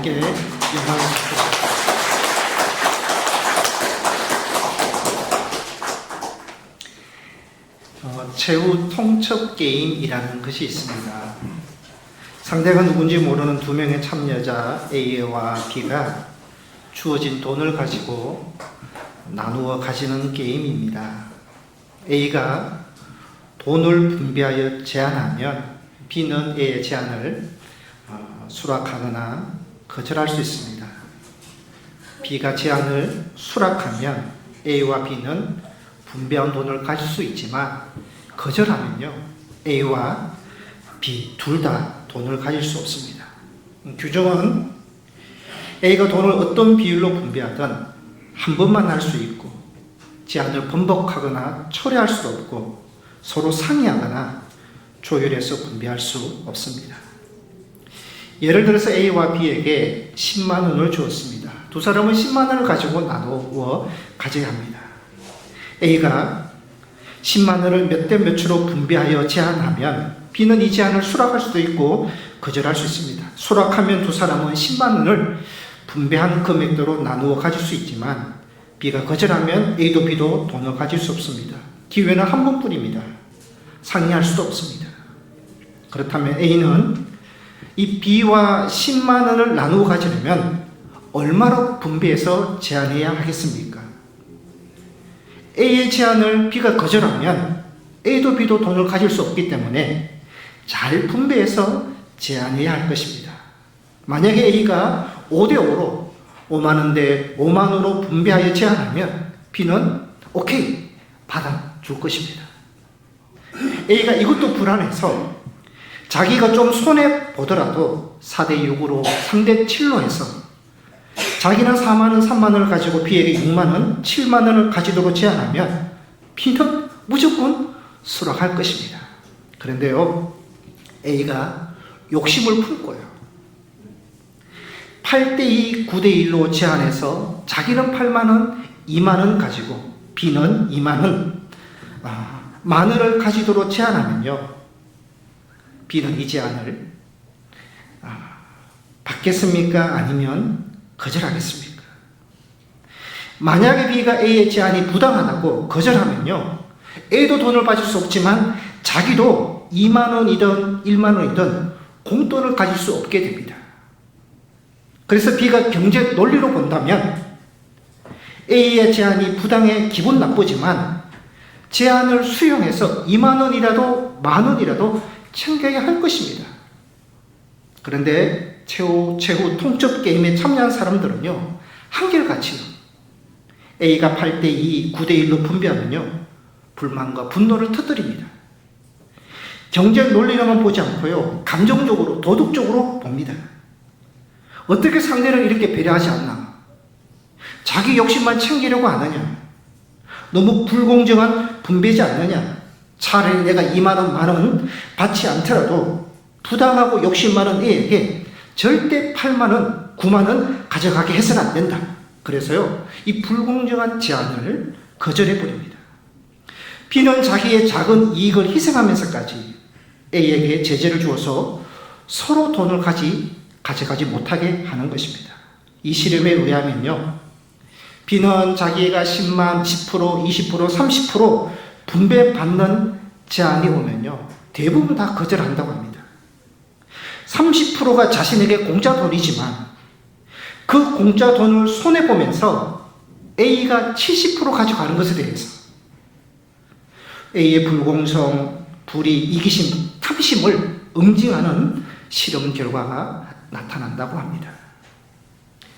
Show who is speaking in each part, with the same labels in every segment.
Speaker 1: 하나님께 영광을 드립니다. 최후 통첩 게임이라는 것이 있습니다. 상대가 누군지 모르는 두 명의 참여자 A와 B가 주어진 돈을 가지고 나누어 가지는 게임입니다. A가 돈을 분배하여 제한하면 B는 A의 제안을 수락하거나 거절할 수 있습니다. B가 제안을 수락하면 A와 B는 분배한 돈을 가질 수 있지만 거절하면요 A와 B 둘 다 돈을 가질 수 없습니다. 규정은 A가 돈을 어떤 비율로 분배하든 한 번만 할 수 있고 제안을 번복하거나 철회할 수 없고 서로 상의하거나 조율해서 분배할 수 없습니다. 예를 들어서 A와 B에게 10만 원을 주었습니다. 두 사람은 10만 원을 가지고 나누어 가져야 합니다. A가 10만 원을 몇 대 몇으로 분배하여 제한하면 B는 이 제한을 수락할 수도 있고 거절할 수 있습니다. 수락하면 두 사람은 10만 원을 분배한 금액대로 나누어 가질 수 있지만 B가 거절하면 A도 B도 돈을 가질 수 없습니다. 기회는 한 번뿐입니다. 상의할 수도 없습니다. 그렇다면 A는 이 B와 10만 원을 나누어 가지려면 얼마로 분배해서 제한해야 하겠습니까? A의 제안을 B가 거절하면 A도 B도 돈을 가질 수 없기 때문에 잘 분배해서 제한해야 할 것입니다. 만약에 A가 5대5로 5만 원 대 5만 원으로 분배하여 제한하면 B는 오케이 받아줄 것입니다. A가 이것도 불안해서 자기가 좀 손해보더라도 4대6으로 3대7로 해서 자기는 4만 원, 3만 원을 가지고 B에게 6만 원, 7만 원을 가지도록 제안하면 B는 무조건 수락할 것입니다. 그런데요, A가 욕심을 품고요. 8대2, 9대1로 제안해서 자기는 8만 원, 2만 원 가지고 B는 2만 원, 만 원을 가지도록 제안하면요. B는 이 제안을 받겠습니까? 아니면 거절하겠습니까? 만약에 B가 A의 제안이 부당하다고 거절하면요. A도 돈을 받을 수 없지만 자기도 2만 원이든 1만 원이든 공돈을 가질 수 없게 됩니다. 그래서 B가 경제 논리로 본다면 A의 제안이 부당해 기분 나쁘지만 제안을 수용해서 2만 원이라도 만 원이라도 챙겨야 할 것입니다. 그런데 최후 통첩 게임에 참여한 사람들은요, 한결같이요. A가 8대2, 9대1로 분배하면요, 불만과 분노를 터뜨립니다. 경제 논리로만 보지 않고요, 감정적으로, 도덕적으로 봅니다. 어떻게 상대를 이렇게 배려하지 않나? 자기 욕심만 챙기려고 안 하냐? 너무 불공정한 분배지 않느냐? 차라리 내가 2만 원, 만 원 받지 않더라도 부당하고 욕심 많은 A에게 절대 8만 원, 9만 원 가져가게 해서는 안 된다. 그래서요, 이 불공정한 제안을 거절해 버립니다. B는 자기의 작은 이익을 희생하면서까지 A에게 제재를 주어서 서로 돈을 가져가지 못하게 하는 것입니다. 이 실험에 의하면요, B는 자기가 10만, 10%, 20%, 30% 분배받는 제안이 오면요, 대부분 다 거절한다고 합니다. 30%가 자신에게 공짜 돈이지만 그 공짜 돈을 손해보면서 A가 70% 가져가는 것에 대해서 A의 불공성, 불의, 이기심, 탐심을 응징하는 실험 결과가 나타난다고 합니다.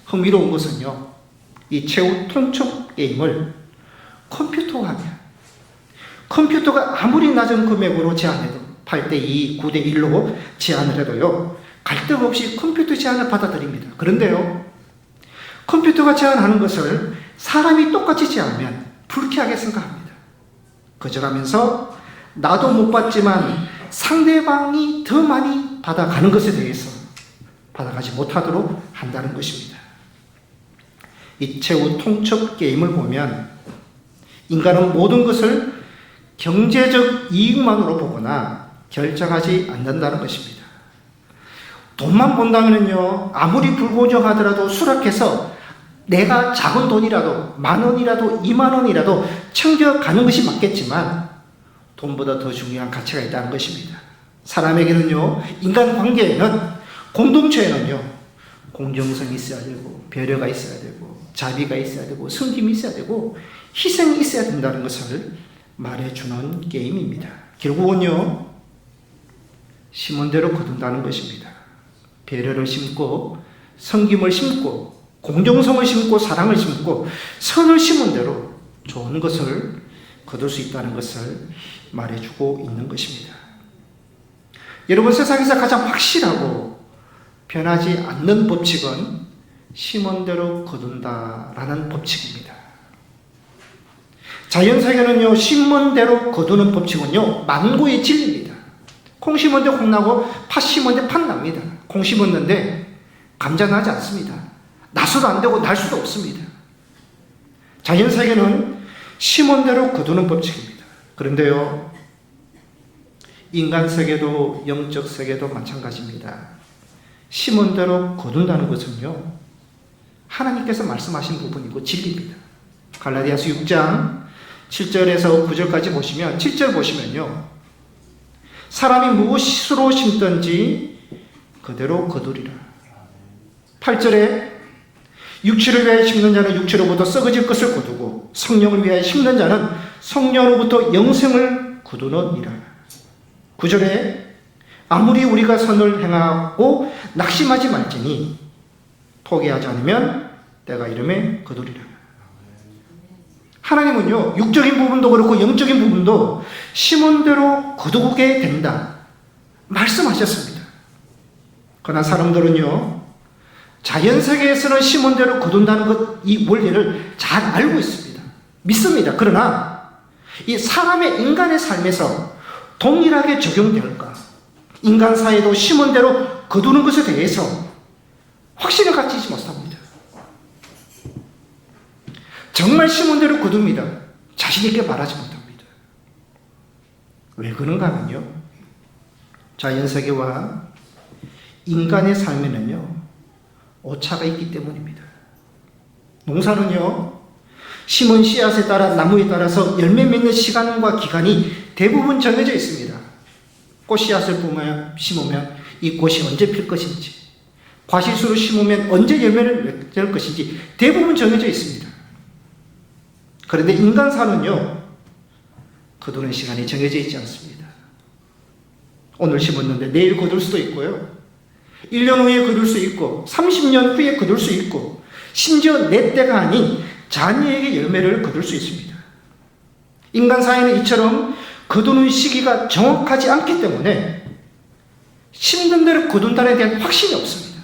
Speaker 1: 흥미로운 것은요, 이 최후 통첩 게임을 컴퓨터화하면 컴퓨터가 아무리 낮은 금액으로 제안해도 8대2, 9대1로 제안을 해도요, 갈등 없이 컴퓨터 제안을 받아들입니다. 그런데요, 컴퓨터가 제안하는 것을 사람이 똑같이 제안하면 불쾌하게 생각합니다. 거절하면서 나도 못 받지만 상대방이 더 많이 받아가는 것에 대해서 받아가지 못하도록 한다는 것입니다. 이 최후 통첩 게임을 보면 인간은 모든 것을 경제적 이익만으로 보거나 결정하지 않는다는 것입니다. 돈만 본다면요, 아무리 불공정하더라도 수락해서 내가 작은 돈이라도 10,000원이라도 20,000원이라도 챙겨가는 것이 맞겠지만 돈보다 더 중요한 가치가 있다는 것입니다. 사람에게는요, 인간관계에는, 공동체에는요, 공정성이 있어야 되고 배려가 있어야 되고 자비가 있어야 되고 섬김이 있어야 되고 희생이 있어야 된다는 것을 말해주는 게임입니다. 결국은요, 심은 대로 거둔다는 것입니다. 배려를 심고 섬김을 심고 공정성을 심고 사랑을 심고 선을 심은 대로 좋은 것을 거둘 수 있다는 것을 말해주고 있는 것입니다. 여러분, 세상에서 가장 확실하고 변하지 않는 법칙은 심은 대로 거둔다라는 법칙입니다. 자연세계는요, 심은 대로 거두는 법칙은요, 만고의 진리입니다. 콩 심었는데 콩 나고 팥 심었는데 팥 납니다. 콩 심었는데 감자 나지 않습니다. 나서도 안 되고 날 수도 없습니다. 자연세계는 심은 대로 거두는 법칙입니다. 그런데요, 인간세계도 영적 세계도 마찬가지입니다. 심은 대로 거둔다는 것은요, 하나님께서 말씀하신 부분이고 진리입니다. 갈라디아서 6장 7절에서 9절까지 보시면, 7절 보시면요, 사람이 무엇으로 심든지 그대로 거두리라. 8절에 육체를 위하여 심는 자는 육체로부터 썩어질 것을 거두고 성령을 위하여 심는 자는 성령으로부터 영생을 거두느니라. 9절에 아무리 우리가 선을 행하고 낙심하지 말지니 포기하지 않으면 때가 이름에 거두리라. 하나님은요, 육적인 부분도 그렇고 영적인 부분도 심은 대로 거두게 된다 말씀하셨습니다. 그러나 사람들은요, 자연세계에서는 심은 대로 거둔다는 것, 이 원리를 잘 알고 있습니다. 믿습니다. 그러나 이 사람의 인간의 삶에서 동일하게 적용될까? 인간 사이도 심은 대로 거두는 것에 대해서 확신을 가지지 못합니다. 정말 심은 대로 거둡니다. 자신 있게 말하지 못합니다. 왜 그런가 하면요, 자연세계와 인간의 삶에는요, 오차가 있기 때문입니다. 농사는요, 심은 씨앗에 따라 나무에 따라서 열매 맺는 시간과 기간이 대부분 정해져 있습니다. 꽃씨앗을 심으면 이 꽃이 언제 필 것인지, 과실수를 심으면 언제 열매를 맺을 것인지 대부분 정해져 있습니다. 그런데 인간사는요, 거두는 시간이 정해져 있지 않습니다. 오늘 심었는데 내일 거둘 수도 있고요, 1년 후에 거둘 수 있고 30년 후에 거둘 수 있고 심지어 내 때가 아닌 자녀에게 열매를 거둘 수 있습니다. 인간 사회는 이처럼 거두는 시기가 정확하지 않기 때문에 심는 대로 거둔다에 대한 확신이 없습니다.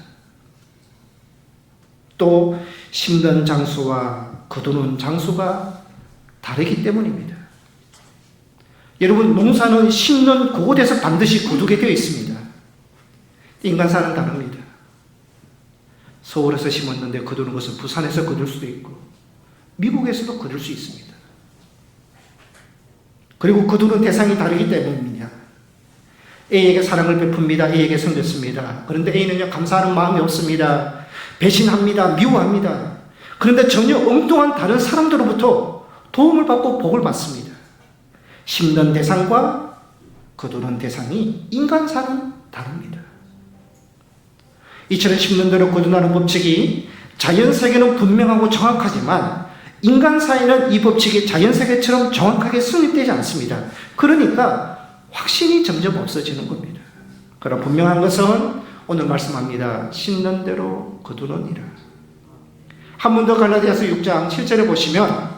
Speaker 1: 또 심는 장소와 거두는 장소가 다르기 때문입니다. 여러분, 농사는 심는 그곳에서 반드시 거두게 되어 있습니다. 인간사는 다릅니다. 서울에서 심었는데 거두는 것은 부산에서 거둘 수도 있고 미국에서도 거둘 수 있습니다. 그리고 거두는 대상이 다르기 때문입니다. A에게 사랑을 베풉니다. A에게 섬겼습니다. 그런데 A는요, 감사하는 마음이 없습니다. 배신합니다. 미워합니다. 그런데 전혀 엉뚱한 다른 사람들로부터 도움을 받고 복을 받습니다. 심는 대상과 거두는 대상이 인간사는 다릅니다. 이처럼 심는 대로 거둔다는 법칙이 자연세계는 분명하고 정확하지만 인간사에는 이 법칙이 자연세계처럼 정확하게 성립되지 않습니다. 그러니까 확신이 점점 없어지는 겁니다. 그러나 분명한 것은 오늘 말씀합니다. 심는 대로 거두느니라. 한 번 더 갈라디아서 6장 7절에 보시면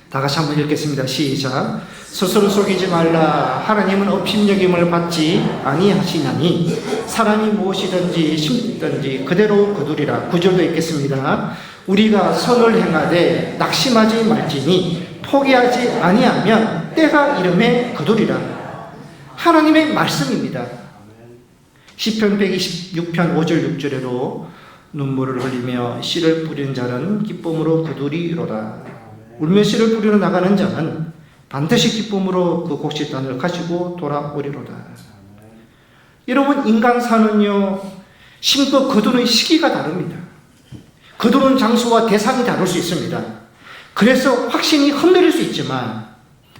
Speaker 1: 다 같이 한번 읽겠습니다. 시작. 스스로 속이지 말라. 하나님은 업신여김을 받지 아니하시나니 사람이 무엇이든지 심든지 그대로 거두리라. 9절도 읽겠습니다. 우리가 선을 행하되 낙심하지 말지니 포기하지 아니하면 때가 이름에 거두리라. 하나님의 말씀입니다. 시편 126편 5절 6절에도 눈물을 흘리며 씨를 뿌리는 자는 기쁨으로 거두리로다. 울며 씨를 뿌리러 나가는 자는 반드시 기쁨으로 그 곡식단을 가지고 돌아오리로다. 여러분, 인간사는요, 심고 거두는 시기가 다릅니다. 거두는 장소와 대상이 다를 수 있습니다. 그래서 확신이 흔들릴 수 있지만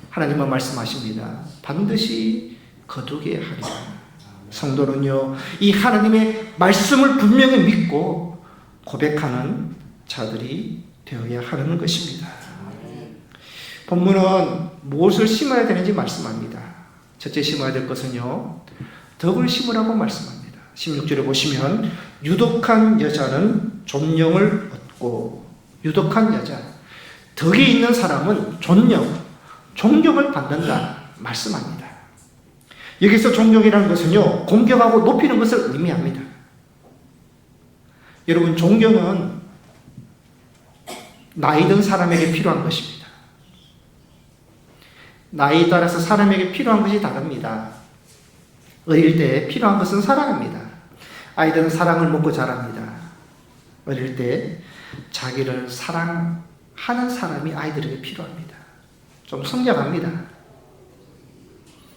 Speaker 1: 하나님은 말씀하십니다. 반드시 거두게 하리라. 성도는요, 이 하나님의 말씀을 분명히 믿고 고백하는 자들이 되어야 하는 것입니다. 본문은 무엇을 심어야 되는지 말씀합니다. 첫째 심어야 될 것은요, 덕을 심으라고 말씀합니다. 16절에 보시면 유독한 여자는 존령을 얻고, 유독한 여자, 덕이 있는 사람은 존경을 받는다 말씀합니다. 여기서 존경이라는 것은요, 공경하고 높이는 것을 의미합니다. 여러분, 존경은 나이 든 사람에게 필요한 것입니다. 나이에 따라서 사람에게 필요한 것이 다릅니다. 어릴 때 필요한 것은 사랑입니다. 아이들은 사랑을 먹고 자랍니다. 어릴 때 자기를 사랑하는 사람이 아이들에게 필요합니다. 좀 성장합니다.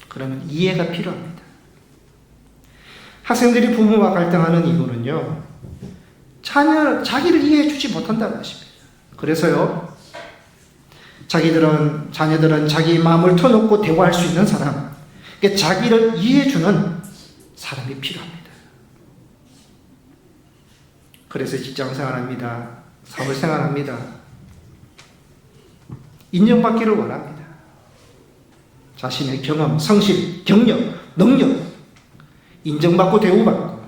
Speaker 1: 그러면 이해가 필요합니다. 학생들이 부모와 갈등하는 이유는요, 자기를 이해해 주지 못한다는 것입니다. 그래서요, 자녀들은 자기 마음을 터놓고 대화할 수 있는 사람, 그러니까 자기를 이해해 주는 사람이 필요합니다. 그래서 직장생활합니다. 사회생활합니다. 인정받기를 원합니다. 자신의 경험, 성실, 경력, 능력 인정받고 대우받고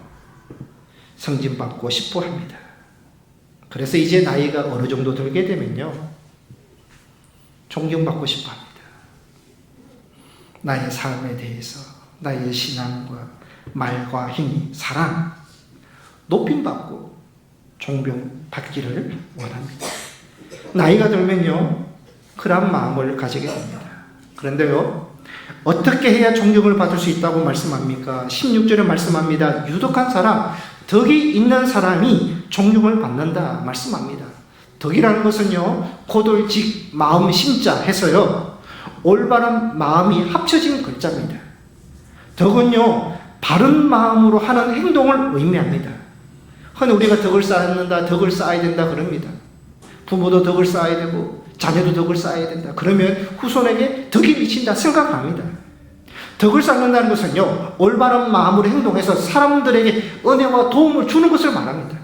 Speaker 1: 승진받고 싶어 합니다. 그래서 이제 나이가 어느 정도 들게 되면요, 존경받고 싶어 합니다. 나의 삶에 대해서, 나의 신앙과 말과 행위, 사랑 높임받고 존경받기를 원합니다. 나이가 들면요, 그런 마음을 가지게 됩니다. 그런데요, 어떻게 해야 존경을 받을 수 있다고 말씀합니까? 16절에 말씀합니다. 유독한 사람, 덕이 있는 사람이 존경을 받는다 말씀합니다. 덕이라는 것은요, 고돌직 마음 심자 해서요, 올바른 마음이 합쳐진 글자입니다. 덕은요, 바른 마음으로 하는 행동을 의미합니다. 흔히 우리가 덕을 쌓는다, 덕을 쌓아야 된다 그럽니다. 부모도 덕을 쌓아야 되고 자녀도 덕을 쌓아야 된다. 그러면 후손에게 덕이 미친다 생각합니다. 덕을 쌓는다는 것은요, 올바른 마음으로 행동해서 사람들에게 은혜와 도움을 주는 것을 말합니다.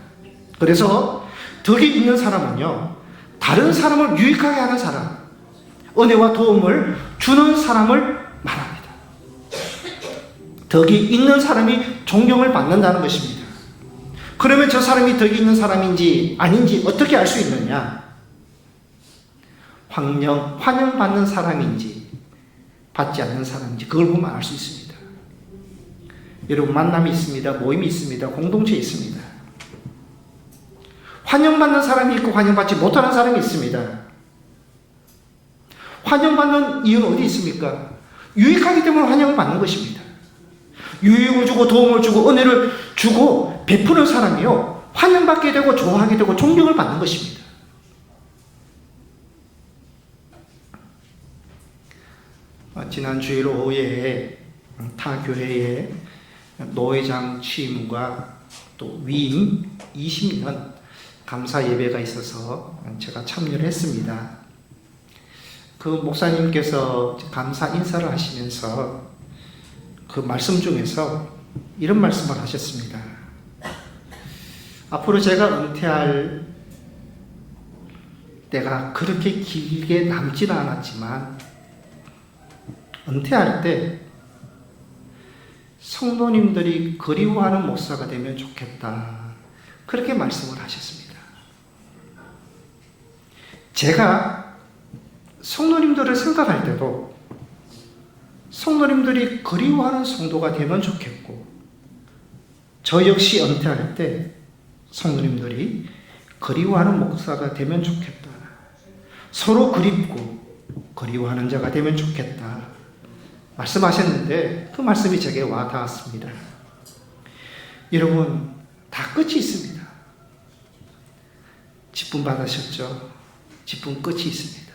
Speaker 1: 그래서 덕이 있는 사람은요, 다른 사람을 유익하게 하는 사람, 은혜와 도움을 주는 사람을 말합니다. 덕이 있는 사람이 존경을 받는다는 것입니다. 그러면 저 사람이 덕이 있는 사람인지 아닌지 어떻게 알 수 있느냐? 환영받는 사람인지 받지 않는 사람인지 그걸 보면 알 수 있습니다. 여러분, 만남이 있습니다. 모임이 있습니다. 공동체 있습니다. 환영받는 사람이 있고 환영받지 못하는 사람이 있습니다. 환영받는 이유는 어디 있습니까? 유익하기 때문에 환영을 받는 것입니다. 유익을 주고 도움을 주고 은혜를 주고 베푸는 사람이요, 환영받게 되고 좋아하게 되고 존경을 받는 것입니다. 지난 주일 오후에 타 교회에 노회장 취임과 또 위임 20년 감사 예배가 있어서 제가 참여를 했습니다. 그 목사님께서 감사 인사를 하시면서 그 말씀 중에서 이런 말씀을 하셨습니다. 앞으로 제가 은퇴할 때가 그렇게 길게 남지는 않았지만 은퇴할 때 성도님들이 그리워하는 목사가 되면 좋겠다, 그렇게 말씀을 하셨습니다. 제가 성도님들을 생각할 때도 성도님들이 그리워하는 성도가 되면 좋겠고, 저 역시 은퇴할 때 성도님들이 그리워하는 목사가 되면 좋겠다, 서로 그립고 그리워하는 자가 되면 좋겠다 말씀하셨는데, 그 말씀이 제게 와 닿았습니다. 여러분, 다 끝이 있습니다. 직분 받으셨죠? 직분 끝이 있습니다.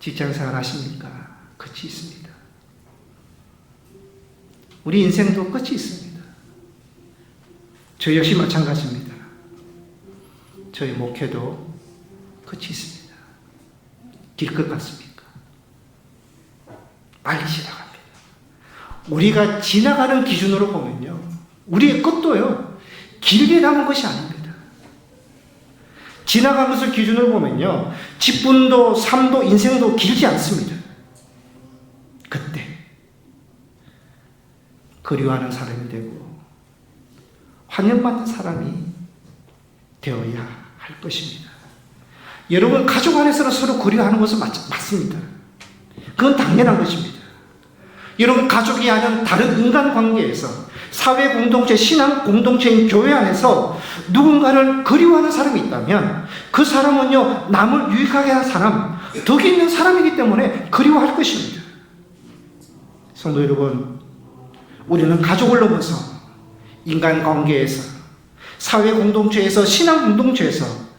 Speaker 1: 직장생활 하십니까? 끝이 있습니다. 우리 인생도 끝이 있습니다. 저 역시 마찬가지입니다. 저희 목회도 끝이 있습니다. 길 끝 같습니까? 빨리 지나갑니다. 우리가 지나가는 기준으로 보면요, 우리의 끝도요, 길게 남은 것이 아닙니다. 지나간 것을 기준으로 보면요, 직분도, 삶도, 인생도 길지 않습니다. 그때 그리워하는 사람이 되고 환영받는 사람이 되어야 할 것입니다. 여러분, 가족 안에서는 서로 그리워하는 것은 맞습니다. 그건 당연한 것입니다. 여러분, 가족이 아닌 다른 인간관계에서, 사회 공동체, 신앙 공동체인 교회 안에서 누군가를 그리워하는 사람이 있다면 그 사람은요, 남을 유익하게 하는 사람, 덕이 있는 사람이기 때문에 그리워할 것입니다. 성도 여러분, 우리는 가족을 넘어서 인간관계에서, 사회 공동체에서, 신앙 공동체에서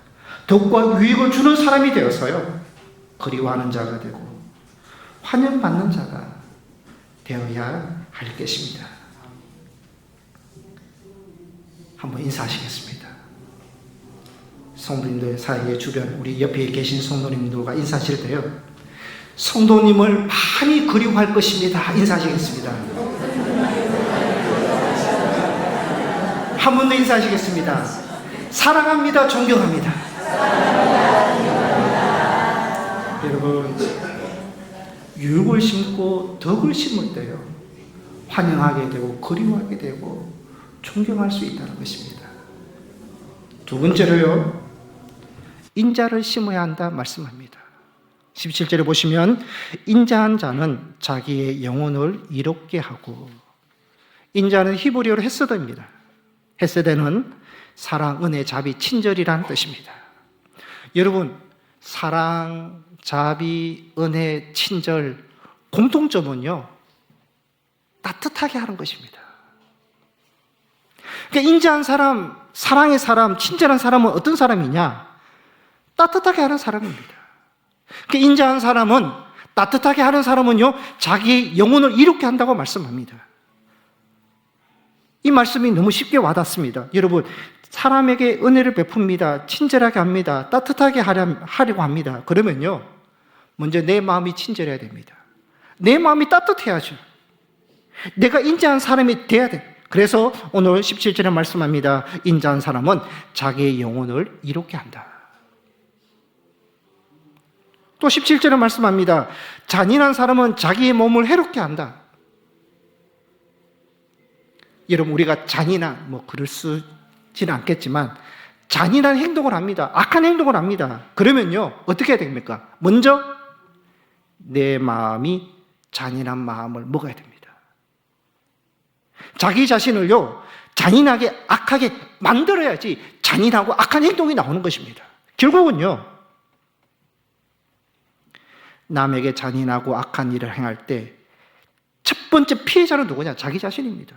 Speaker 1: 덕과 유익을 주는 사람이 되어서요, 그리워하는 자가 되고 환영받는 자가 되어야 할 것입니다. 한번 인사하시겠습니다. 성도님들 사이에 주변 우리 옆에 계신 성도님들과 인사하실 때요, 성도님을 많이 그리워할 것입니다. 인사하시겠습니다. 한 번 더 인사하시겠습니다. 사랑합니다. 존경합니다. 여러분, 유익을 심고 덕을 심을 때요, 환영하게 되고 그리워하게 되고 존경할 수 있다는 것입니다. 두 번째로요, 인자를 심어야 한다 말씀합니다. 17절에 보시면 인자한 자는 자기의 영혼을 이롭게 하고, 인자는 히브리어로 헤세드입니다. 헤세드는 사랑, 은혜, 자비, 친절이라는 뜻입니다. 여러분, 사랑, 자비, 은혜, 친절, 공통점은요, 따뜻하게 하는 것입니다. 그러니까 인자한 사람, 사랑의 사람, 친절한 사람은 어떤 사람이냐? 따뜻하게 하는 사람입니다. 그러니까 인자한 사람은, 따뜻하게 하는 사람은요, 자기의 영혼을 이롭게 한다고 말씀합니다. 이 말씀이 너무 쉽게 와닿습니다. 여러분, 사람에게 은혜를 베풉니다. 친절하게 합니다. 따뜻하게 하려고 합니다. 그러면요, 먼저 내 마음이 친절해야 됩니다. 내 마음이 따뜻해야죠. 내가 인자한 사람이 돼야 돼. 그래서 오늘 17절에 말씀합니다. 인자한 사람은 자기의 영혼을 이롭게 한다. 또 17절에 말씀합니다. 잔인한 사람은 자기의 몸을 해롭게 한다. 여러분, 우리가 잔인한, 글을 쓰지는 않겠지만 잔인한 행동을 합니다. 악한 행동을 합니다. 그러면요, 어떻게 해야 됩니까? 먼저 내 마음이 잔인한 마음을 먹어야 됩니다. 자기 자신을요, 잔인하게, 악하게 만들어야지 잔인하고 악한 행동이 나오는 것입니다. 결국은요, 남에게 잔인하고 악한 일을 행할 때 첫 번째 피해자는 누구냐? 자기 자신입니다.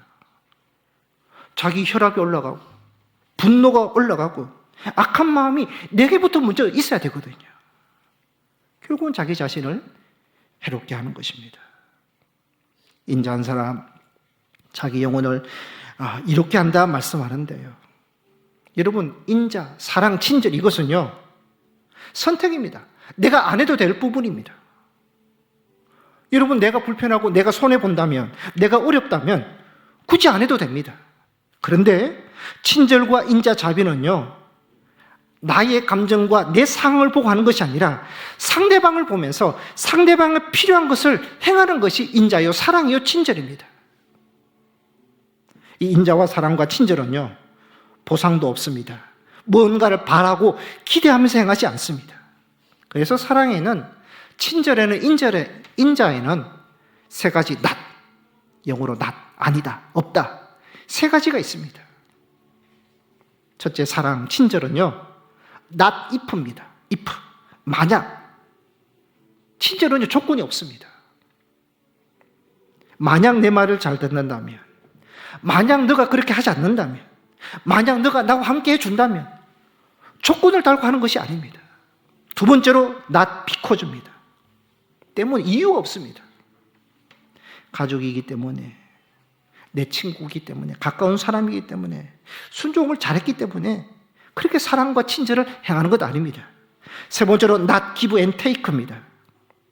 Speaker 1: 자기 혈압이 올라가고 분노가 올라가고 악한 마음이 내게부터 먼저 있어야 되거든요. 결국은 자기 자신을 해롭게 하는 것입니다. 인자한 사람, 자기 영혼을 이롭게 한다 말씀하는데요, 여러분, 인자, 사랑, 친절, 이것은요, 선택입니다. 내가 안 해도 될 부분입니다. 여러분, 내가 불편하고 내가 손해본다면, 내가 어렵다면 굳이 안 해도 됩니다. 그런데 친절과 인자, 자비는요, 나의 감정과 내 상황을 보고 하는 것이 아니라 상대방을 보면서 상대방에 필요한 것을 행하는 것이 인자요, 사랑이요, 친절입니다. 이 인자와 사랑과 친절은요, 보상도 없습니다. 뭔가를 바라고 기대하면서 행하지 않습니다. 그래서 사랑에는, 친절에는, 인자에는 세 가지 not, 영어로 not, 아니다, 없다, 세 가지가 있습니다. 첫째, 사랑, 친절은요, not if입니다. if, 만약. 친절은요, 조건이 없습니다. 만약 내 말을 잘 듣는다면, 만약 너가 그렇게 하지 않는다면, 만약 너가 나와 함께 해준다면, 조건을 달고 하는 것이 아닙니다. 두 번째로 not because입니다. 때문에 이유가 없습니다. 가족이기 때문에, 내 친구이기 때문에, 가까운 사람이기 때문에, 순종을 잘했기 때문에 그렇게 사랑과 친절을 행하는 것 아닙니다. 세 번째로 not give and take입니다.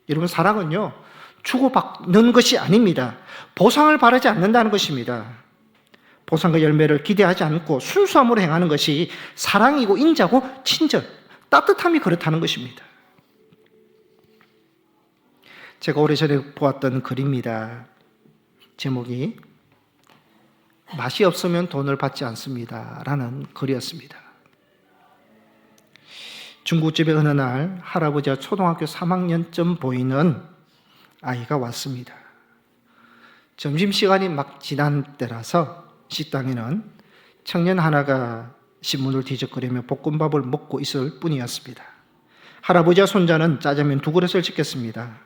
Speaker 1: 여러분, 사랑은요, 주고받는 것이 아닙니다. 보상을 바라지 않는다는 것입니다. 보상과 열매를 기대하지 않고 순수함으로 행하는 것이 사랑이고 인자고 친절, 따뜻함이 그렇다는 것입니다. 제가 오래전에 보았던 글입니다. 제목이 맛이 없으면 돈을 받지 않습니다 라는 글이었습니다. 중국집에 어느 날 할아버지와 초등학교 3학년쯤 보이는 아이가 왔습니다. 점심시간이 막 지난 때라서 식당에는 청년 하나가 신문을 뒤적거리며 볶음밥을 먹고 있을 뿐이었습니다. 할아버지와 손자는 짜장면 2그릇을 시켰습니다.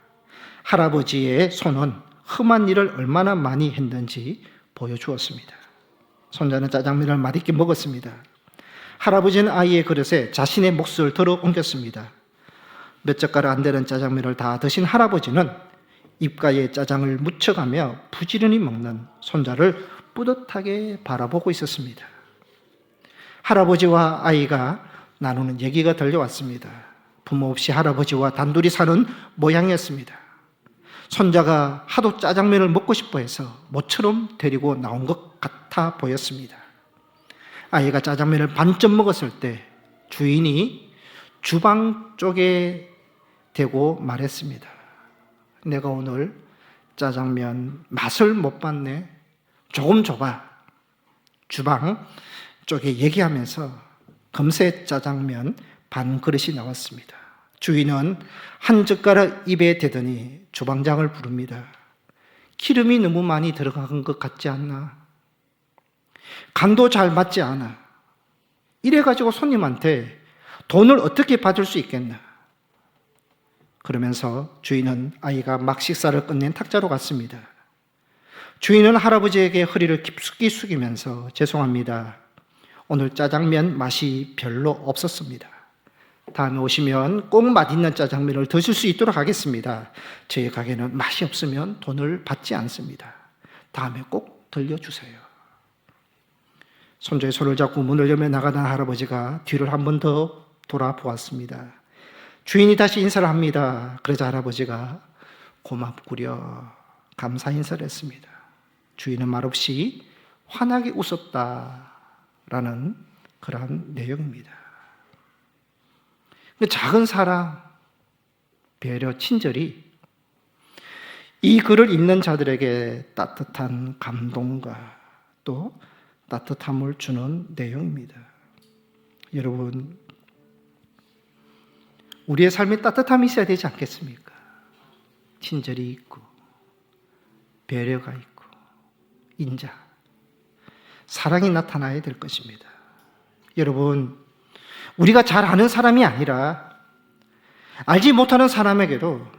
Speaker 1: 할아버지의 손은 험한 일을 얼마나 많이 했는지 보여주었습니다. 손자는 짜장면을 맛있게 먹었습니다. 할아버지는 아이의 그릇에 자신의 몫을 들어 옮겼습니다. 몇 젓가락 안 되는 짜장면을 다 드신 할아버지는 입가에 짜장을 묻혀가며 부지런히 먹는 손자를 뿌듯하게 바라보고 있었습니다. 할아버지와 아이가 나누는 얘기가 들려왔습니다. 부모 없이 할아버지와 단둘이 사는 모양이었습니다. 손자가 하도 짜장면을 먹고 싶어 해서 모처럼 데리고 나온 것 같아 보였습니다. 아이가 짜장면을 반쯤 먹었을 때 주인이 주방 쪽에 대고 말했습니다. 내가 오늘 짜장면 맛을 못 봤네. 조금 줘봐. 주방 쪽에 얘기하면서 금세 짜장면 반 그릇이 나왔습니다. 주인은 한 젓가락 입에 대더니 주방장을 부릅니다. 기름이 너무 많이 들어간 것 같지 않나? 간도 잘 맞지 않아. 이래가지고 손님한테 돈을 어떻게 받을 수 있겠나? 그러면서 주인은 아이가 막 식사를 끝낸 탁자로 갔습니다. 주인은 할아버지에게 허리를 깊숙이 숙이면서 죄송합니다. 오늘 짜장면 맛이 별로 없었습니다. 다음에 오시면 꼭 맛있는 짜장면을 드실 수 있도록 하겠습니다. 저희 가게는 맛이 없으면 돈을 받지 않습니다. 다음에 꼭 들려주세요. 손자의 손을 잡고 문을 열며 나가던 할아버지가 뒤를 한 번 더 돌아보았습니다. 주인이 다시 인사를 합니다. 그러자 할아버지가 고맙구려 감사 인사를 했습니다. 주인은 말없이 환하게 웃었다라는 그러한 내용입니다. 작은 사랑, 배려, 친절이 이 글을 읽는 자들에게 따뜻한 감동과 또 따뜻함을 주는 내용입니다. 여러분, 우리의 삶에 따뜻함이 있어야 되지 않겠습니까? 친절이 있고 배려가 있고 인자, 사랑이 나타나야 될 것입니다. 여러분, 우리가 잘 아는 사람이 아니라 알지 못하는 사람에게도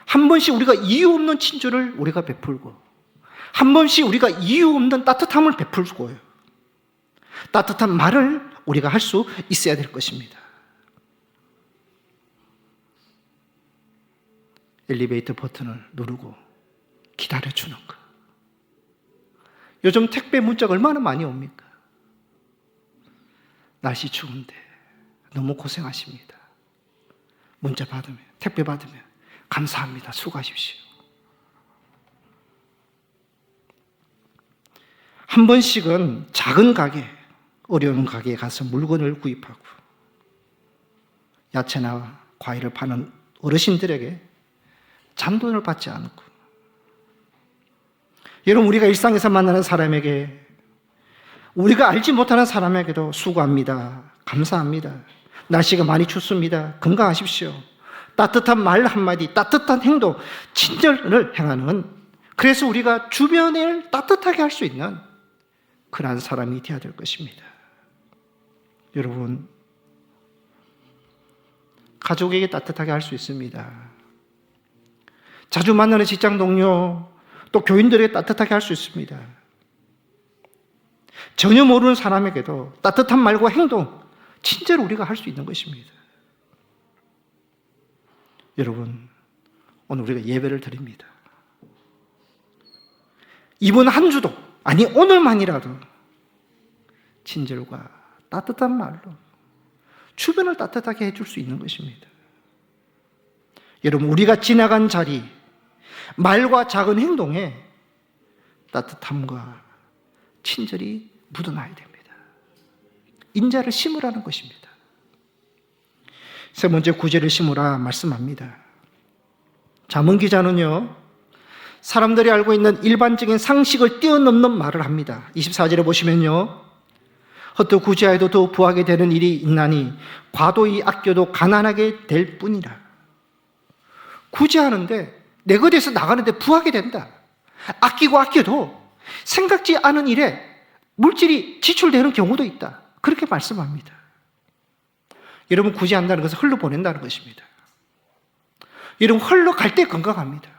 Speaker 1: 한 번씩 우리가 이유 없는 친절을 우리가 베풀고 한 번씩 우리가 이유 없는 따뜻함을 베풀고요. 따뜻한 말을 우리가 할 수 있어야 될 것입니다. 엘리베이터 버튼을 누르고 기다려주는 것. 요즘 택배 문자가 얼마나 많이 옵니까? 날씨 추운데 너무 고생하십니다. 문자 받으면, 택배 받으면 감사합니다. 수고하십시오. 한 번씩은 작은 가게, 어려운 가게에 가서 물건을 구입하고 야채나 과일을 파는 어르신들에게 잔돈을 받지 않고, 여러분, 우리가 일상에서 만나는 사람에게, 우리가 알지 못하는 사람에게도 수고합니다. 감사합니다. 날씨가 많이 춥습니다. 건강하십시오. 따뜻한 말 한마디, 따뜻한 행동, 친절을 행하는, 그래서 우리가 주변을 따뜻하게 할 수 있는 그러한 사람이 되어야 될 것입니다. 여러분, 가족에게 따뜻하게 할 수 있습니다. 자주 만나는 직장 동료, 또 교인들에게 따뜻하게 할 수 있습니다. 전혀 모르는 사람에게도 따뜻한 말과 행동, 친절을 우리가 할 수 있는 것입니다. 여러분, 오늘 우리가 예배를 드립니다. 이번 한 주도, 아니 오늘만이라도 친절과 따뜻한 말로 주변을 따뜻하게 해줄 수 있는 것입니다. 여러분, 우리가 지나간 자리, 말과 작은 행동에 따뜻함과 친절이 묻어나야 됩니다. 인자를 심으라는 것입니다. 세 번째, 구제를 심으라 말씀합니다. 잠언 기자는요, 사람들이 알고 있는 일반적인 상식을 뛰어넘는 말을 합니다. 24절에 보시면요, 헛되이 구제하여도 더 부하게 되는 일이 있나니 과도히 아껴도 가난하게 될 뿐이라. 구제하는데 내 것에서 나가는데 부하게 된다. 아끼고 아껴도 생각지 않은 일에 물질이 지출되는 경우도 있다. 그렇게 말씀합니다. 여러분, 구제한다는 것은 흘러보낸다는 것입니다. 여러분, 흘러갈 때 건강합니다.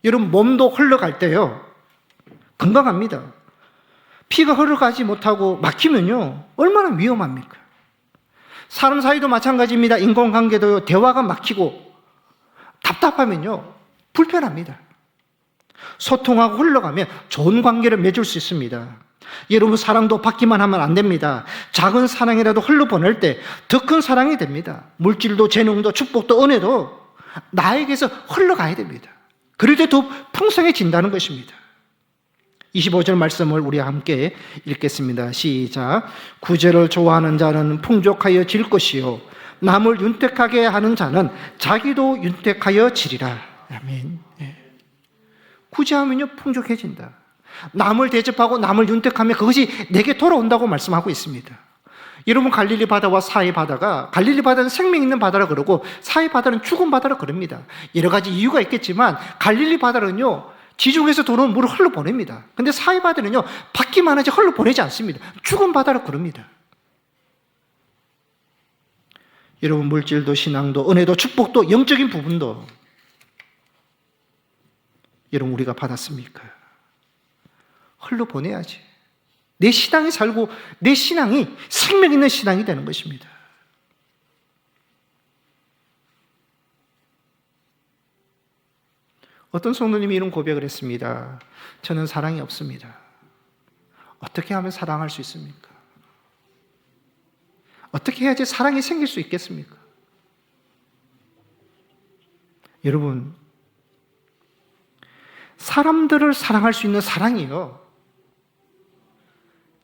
Speaker 1: 여러분, 몸도 흘러갈 때요, 건강합니다. 피가 흘러가지 못하고 막히면요, 얼마나 위험합니까? 사람 사이도 마찬가지입니다. 인간관계도요, 대화가 막히고 답답하면요, 불편합니다. 소통하고 흘러가면 좋은 관계를 맺을 수 있습니다. 여러분, 사랑도 받기만 하면 안 됩니다. 작은 사랑이라도 흘러보낼 때 더 큰 사랑이 됩니다. 물질도 재능도 축복도 은혜도 나에게서 흘러가야 됩니다. 그럴 때 더 풍성해진다는 것입니다. 25절 말씀을 우리 함께 읽겠습니다. 시작. 구제를 좋아하는 자는 풍족하여 질 것이요 남을 윤택하게 하는 자는 자기도 윤택하여 지리라. 아멘. 구제하면요, 풍족해진다. 남을 대접하고 남을 윤택하면 그것이 내게 돌아온다고 말씀하고 있습니다. 여러분, 갈릴리 바다와 사해 바다가, 갈릴리 바다는 생명 있는 바다라 그러고 사해 바다는 죽은 바다라 그럽니다. 여러 가지 이유가 있겠지만 갈릴리 바다는요, 지중해에서 들어오는 물을 흘러보냅니다. 근데 사해 바다는요, 받기만 하지 흘러보내지 않습니다. 죽은 바다라 그럽니다. 여러분, 물질도 신앙도 은혜도 축복도 영적인 부분도 여러분, 우리가 받았습니까? 흘러보내야지. 내 신앙이 살고 내 신앙이 생명 있는 신앙이 되는 것입니다. 어떤 성도님이 이런 고백을 했습니다. 저는 사랑이 없습니다. 어떻게 하면 사랑할 수 있습니까? 어떻게 해야지 사랑이 생길 수 있겠습니까? 여러분, 사람들을 사랑할 수 있는 사랑이요,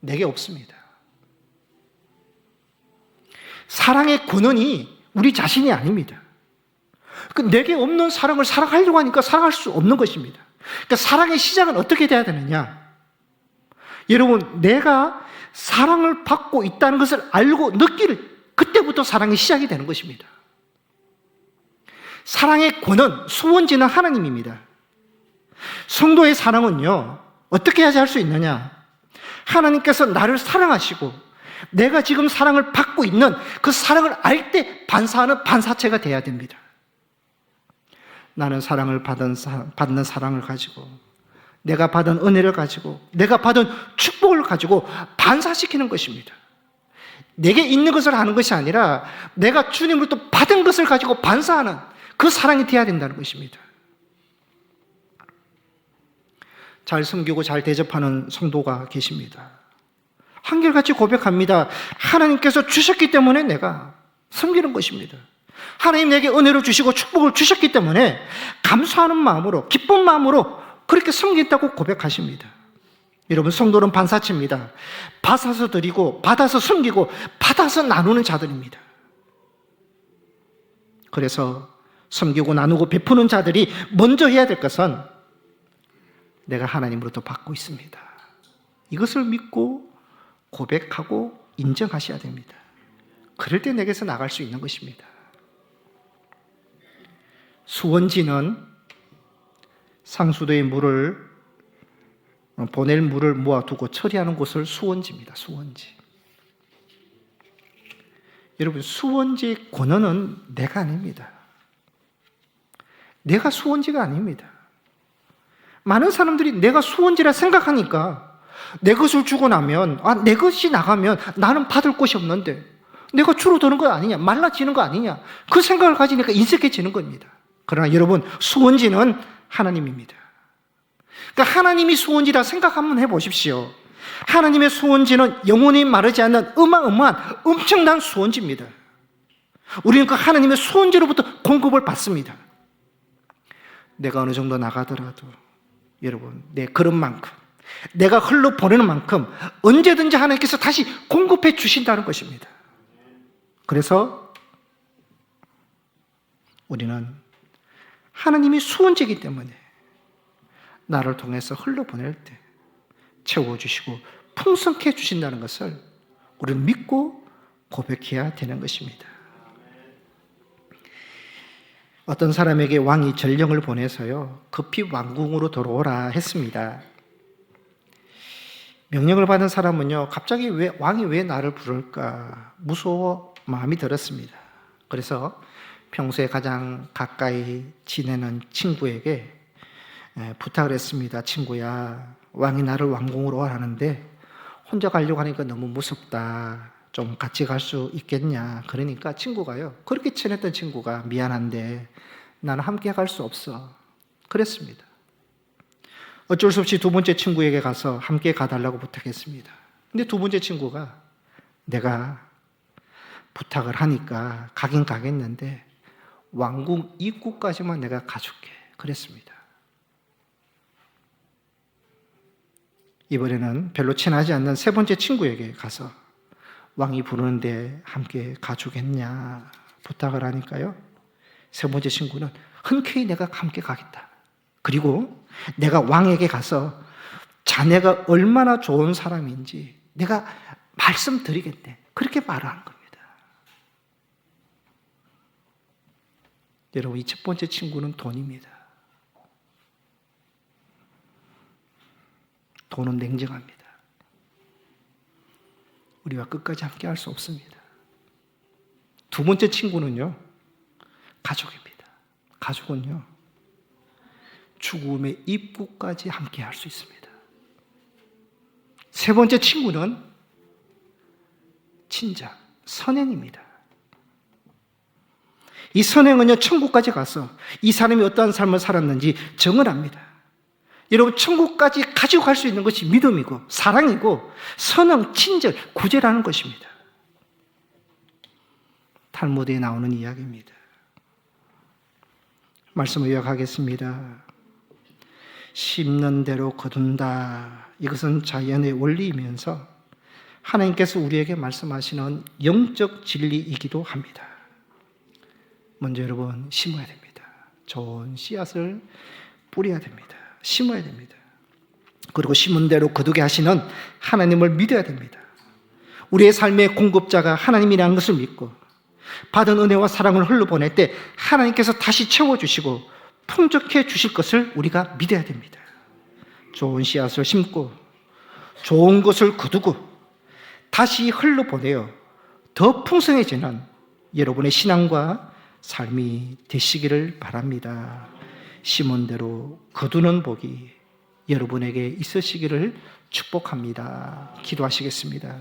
Speaker 1: 내게 없습니다. 사랑의 근원이 우리 자신이 아닙니다. 내게 없는 사랑을 사랑하려고 하니까 사랑할 수 없는 것입니다. 그러니까 사랑의 시작은 어떻게 돼야 되느냐? 여러분, 내가 사랑을 받고 있다는 것을 알고 느낄 그때부터 사랑이 시작이 되는 것입니다. 사랑의 근원, 수원지는 하나님입니다. 성도의 사랑은요, 어떻게 해야지 할 수 있느냐? 하나님께서 나를 사랑하시고 내가 지금 사랑을 받고 있는 그 사랑을 알 때 반사하는 반사체가 돼야 됩니다. 나는 사랑을 받는 사랑을 가지고, 내가 받은 은혜를 가지고, 내가 받은 축복을 가지고 반사시키는 것입니다. 내게 있는 것을 하는 것이 아니라 내가 주님으로부터 받은 것을 가지고 반사하는 그 사랑이 되어야 된다는 것입니다. 잘 섬기고 잘 대접하는 성도가 계십니다. 한결같이 고백합니다. 하나님께서 주셨기 때문에 내가 섬기는 것입니다. 하나님 내게 은혜를 주시고 축복을 주셨기 때문에 감사하는 마음으로, 기쁜 마음으로 그렇게 섬긴다고 고백하십니다. 여러분, 성도는 반사체입니다. 받아서 드리고, 받아서 섬기고, 받아서 나누는 자들입니다. 그래서 섬기고 나누고 베푸는 자들이 먼저 해야 될 것은 내가 하나님으로부터 받고 있습니다. 이것을 믿고 고백하고 인정하셔야 됩니다. 그럴 때 내게서 나갈 수 있는 것입니다. 수원지는 상수도의 물을, 보낼 물을 모아두고 처리하는 곳을 수원지입니다. 수원지. 여러분, 수원지의 권한은 내가 아닙니다. 내가 수원지가 아닙니다. 많은 사람들이 내가 수원지라 생각하니까 내 것을 주고 나면, 내 것이 나가면 나는 받을 곳이 없는데 내가 줄어드는 거 아니냐, 말라지는 거 아니냐, 그 생각을 가지니까 인색해지는 겁니다. 그러나 여러분, 수원지는 하나님입니다. 그러니까 하나님이 수온지라 생각 한번 해보십시오. 하나님의 수온지는 영원히 마르지 않는 어마어마한 엄청난 수온지입니다. 우리는 그 하나님의 수온지로부터 공급을 받습니다. 내가 어느 정도 나가더라도 여러분, 내 그릇만큼, 내가 흘러보내는 만큼 언제든지 하나님께서 다시 공급해 주신다는 것입니다. 그래서 우리는 하나님이 수온지이기 때문에 나를 통해서 흘러보낼 때 채워주시고 풍성케 해주신다는 것을 우리는 믿고 고백해야 되는 것입니다. 어떤 사람에게 왕이 전령을 보내서요, 급히 왕궁으로 돌아오라 했습니다. 명령을 받은 사람은요, 갑자기 왕이 왜 나를 부를까 무서워 마음이 들었습니다. 그래서 평소에 가장 가까이 지내는 친구에게 부탁을 했습니다. 친구야, 왕이 나를 왕궁으로 오라는데 혼자 가려고 하니까 너무 무섭다. 좀 같이 갈 수 있겠냐. 그러니까 친구가요, 그렇게 친했던 친구가 미안한데 나는 함께 갈 수 없어. 그랬습니다. 어쩔 수 없이 두 번째 친구에게 가서 함께 가달라고 부탁했습니다. 근데 두 번째 친구가 내가 부탁을 하니까 가긴 가겠는데 왕궁 입구까지만 내가 가줄게. 그랬습니다. 이번에는 별로 친하지 않는 세 번째 친구에게 가서 왕이 부르는데 함께 가주겠냐 부탁을 하니까요, 세 번째 친구는 흔쾌히 내가 함께 가겠다. 그리고 내가 왕에게 가서 자네가 얼마나 좋은 사람인지 내가 말씀드리겠대. 그렇게 말을 한 겁니다. 여러분, 이 첫 번째 친구는 돈입니다. 돈은 냉정합니다. 우리와 끝까지 함께 할 수 없습니다. 두 번째 친구는요, 가족입니다. 가족은요, 죽음의 입구까지 함께 할 수 있습니다. 세 번째 친구는 친자, 선행입니다. 이 선행은요, 천국까지 가서 이 사람이 어떠한 삶을 살았는지 증언 합니다. 여러분, 천국까지 가지고 갈 수 있는 것이 믿음이고 사랑이고 선행, 친절, 구제라는 것입니다. 탈무드에 나오는 이야기입니다. 말씀을 요약하겠습니다. 심는 대로 거둔다. 이것은 자연의 원리이면서 하나님께서 우리에게 말씀하시는 영적 진리이기도 합니다. 먼저 여러분, 심어야 됩니다. 좋은 씨앗을 뿌려야 됩니다. 심어야 됩니다. 그리고 심은 대로 거두게 하시는 하나님을 믿어야 됩니다. 우리의 삶의 공급자가 하나님이라는 것을 믿고 받은 은혜와 사랑을 흘러보낼 때 하나님께서 다시 채워주시고 풍족해 주실 것을 우리가 믿어야 됩니다. 좋은 씨앗을 심고 좋은 것을 거두고 다시 흘러보내어 더 풍성해지는 여러분의 신앙과 삶이 되시기를 바랍니다. 심은 대로 거두는 복이 여러분에게 있으시기를 축복합니다. 기도하시겠습니다.